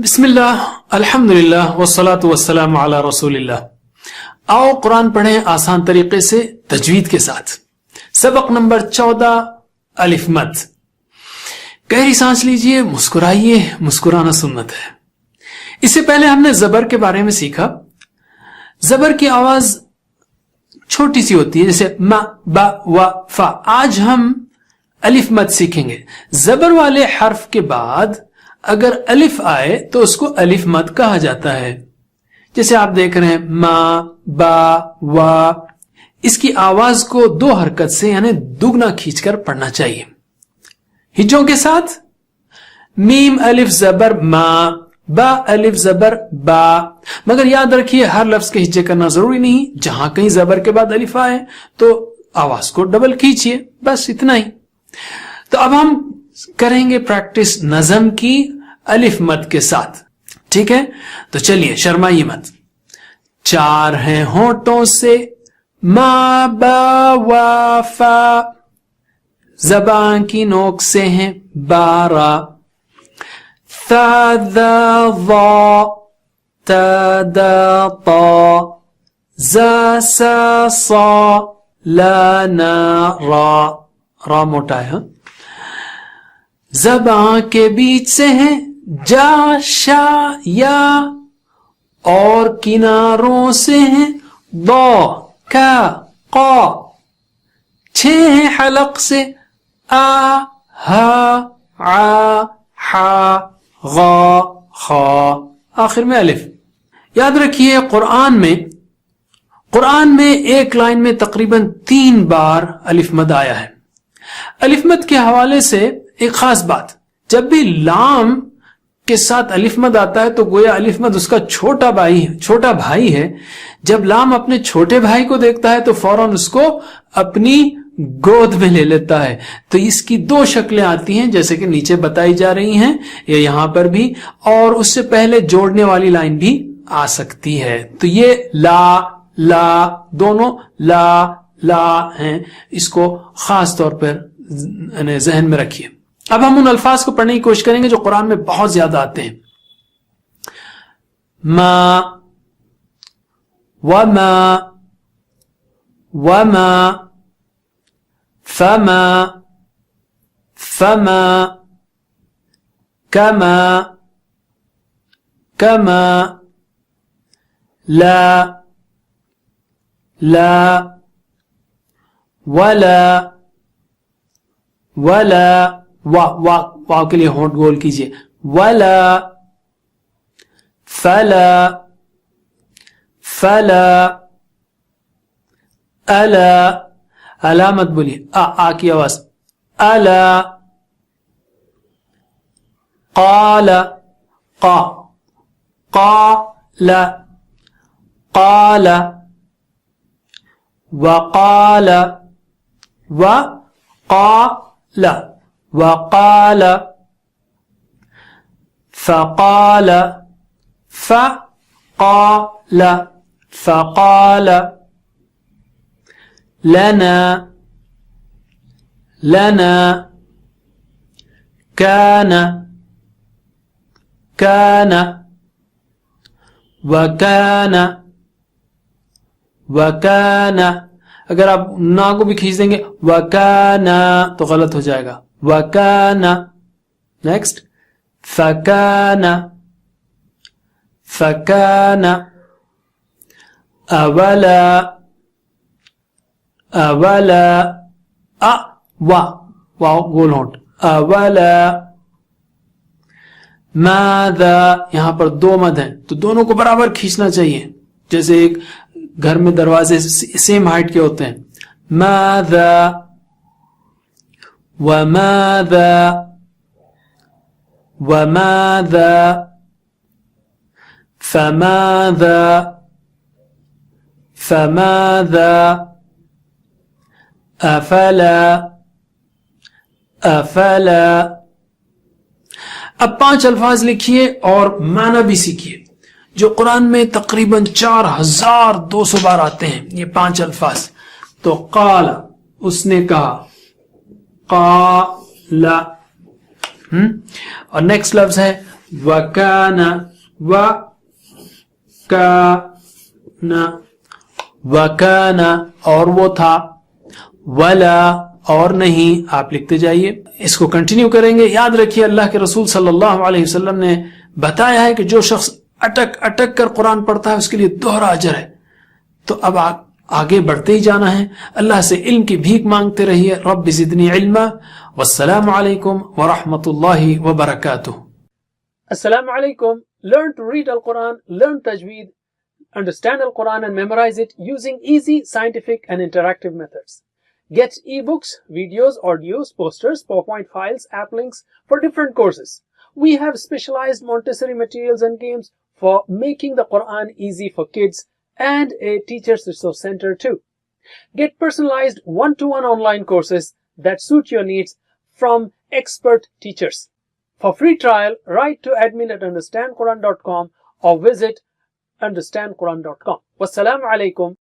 بسم اللہ الحمدللہ والصلاة والسلام علی رسول اللہ. آؤ قرآن پڑھیں آسان طریقے سے تجوید کے ساتھ. سبق نمبر 14 الف مد. گہری سانس لیجئے، مسکرائیے، مسکرانا سنت ہے. اس سے پہلے ہم نے زبر کے بارے میں سیکھا. زبر کی آواز چھوٹی سی ہوتی ہے، جیسے م ب و ف. آج ہم الف مد سیکھیں گے. زبر والے حرف کے بعد اگر الف آئے تو اس کو الف مد کہا جاتا ہے. جیسے آپ دیکھ رہے ہیں ما با وا. اس کی آواز کو دو حرکت سے یعنی دگنا کھینچ کر پڑھنا چاہیے. ہجوں کے ساتھ میم الف زبر ما، با الف زبر با. مگر یاد رکھیے ہر لفظ کے ہجے کرنا ضروری نہیں. جہاں کہیں زبر کے بعد الف آئے تو آواز کو ڈبل کھینچیے، بس اتنا ہی. تو اب ہم کریں گے پریکٹس نظم کی الف مد کے ساتھ. ٹھیک ہے، تو چلیے شرمائیے مت. چار ہیں ہونٹوں سے ما با وا فا، زبان کی نوک سے ہیں 12. ثا ذا ظا تا دا طا، زا سا صا لا نا را. را موٹا ہے. زبان کے بیچ سے ہیں جا شا یا، اور کناروں سے ہیں ضا کا قا. 6 ہیں حلق سے آ ہا عا حا غا خا، آخر میں الف. یاد رکھیے قرآن میں ایک لائن میں تقریباً 3 بار الف مد آیا ہے. الف مد کے حوالے سے ایک خاص بات، جب بھی لام کے ساتھ الف مد آتا ہے تو گویا الف مد اس کا چھوٹا بھائی ہے. جب لام اپنے چھوٹے بھائی کو دیکھتا ہے تو فوراً اس کو اپنی گود میں لے لیتا ہے. تو اس کی 2 شکلیں آتی ہیں جیسے کہ نیچے بتائی جا رہی ہیں یا یہاں پر بھی، اور اس سے پہلے جوڑنے والی لائن بھی آ سکتی ہے. تو یہ لا دونوں لا ہیں. اس کو خاص طور پر ذہن میں رکھیے. اب ہم ان الفاظ کو پڑھنے کی کوشش کریں گے جو قرآن میں بہت زیادہ آتے ہیں. ما وما وما فما فما كما كما لا لا ولا ولا. واو کے لیے ہونٹ گول کیجئے. ولا فلا فلا الا. الا مت بولیے، آ کی آواز. الا قال قا قال قال وقال وقال وقال فقال فقال فقال لنا لنا كان كان وكان وكان. اگر آپ نا کو بھی کھینچ دیں گے وکانا تو غلط ہو جائے گا. وکانا. نیکسٹ فکانا فکانا. اولا اولا واو گول ہونٹ. اولا ماذا. یہاں پر 2 مد ہیں تو دونوں کو برابر کھینچنا چاہیے، جیسے ایک گھر میں دروازے سیم ہائٹ کے ہوتے ہیں. ماذا وماذا وماذا فماذا فماذا افلا افلا. اب 5 الفاظ لکھیے اور معنی بھی سیکھیے جو قرآن میں تقریباً 4200 بار آتے ہیں. یہ 5 الفاظ. تو قال اس نے کہا، قال اور نیکسٹ لفظ ہے وَكَانَ وَكَانَ اور وہ تھا، وَلَا اور نہیں، آپ لکھتے جائیے. اس کو کنٹینیو کریں گے. یاد رکھیے اللہ کے رسول صلی اللہ علیہ وسلم نے بتایا ہے کہ جو شخص اٹک اٹک کر قرآن پڑھتا ہے اس کے لیے دوہرا اجر ہے. تو اب آگے بڑھتے ہی جانا ہے. اللہ سے علم کی بھیک مانگتے رہیے. رب زدنی علما. والسلام علیکم ورحمۃ اللہ وبرکاتہ. السلام علیکم. Learn to read Al-Quran, learn tajweed, understand Al-Quran and memorize it using easy, scientific and interactive methods. Get ebooks, videos, audios, posters, PowerPoint files, app links for different courses. We have specialized Montessori materials and games for making the Quran easy for kids and a teacher's resource center too. Get personalized one-to-one online courses that suit your needs from expert teachers. For free trial, write to admin@understandquran.com or visit understandquran.com. Wassalamu alaikum.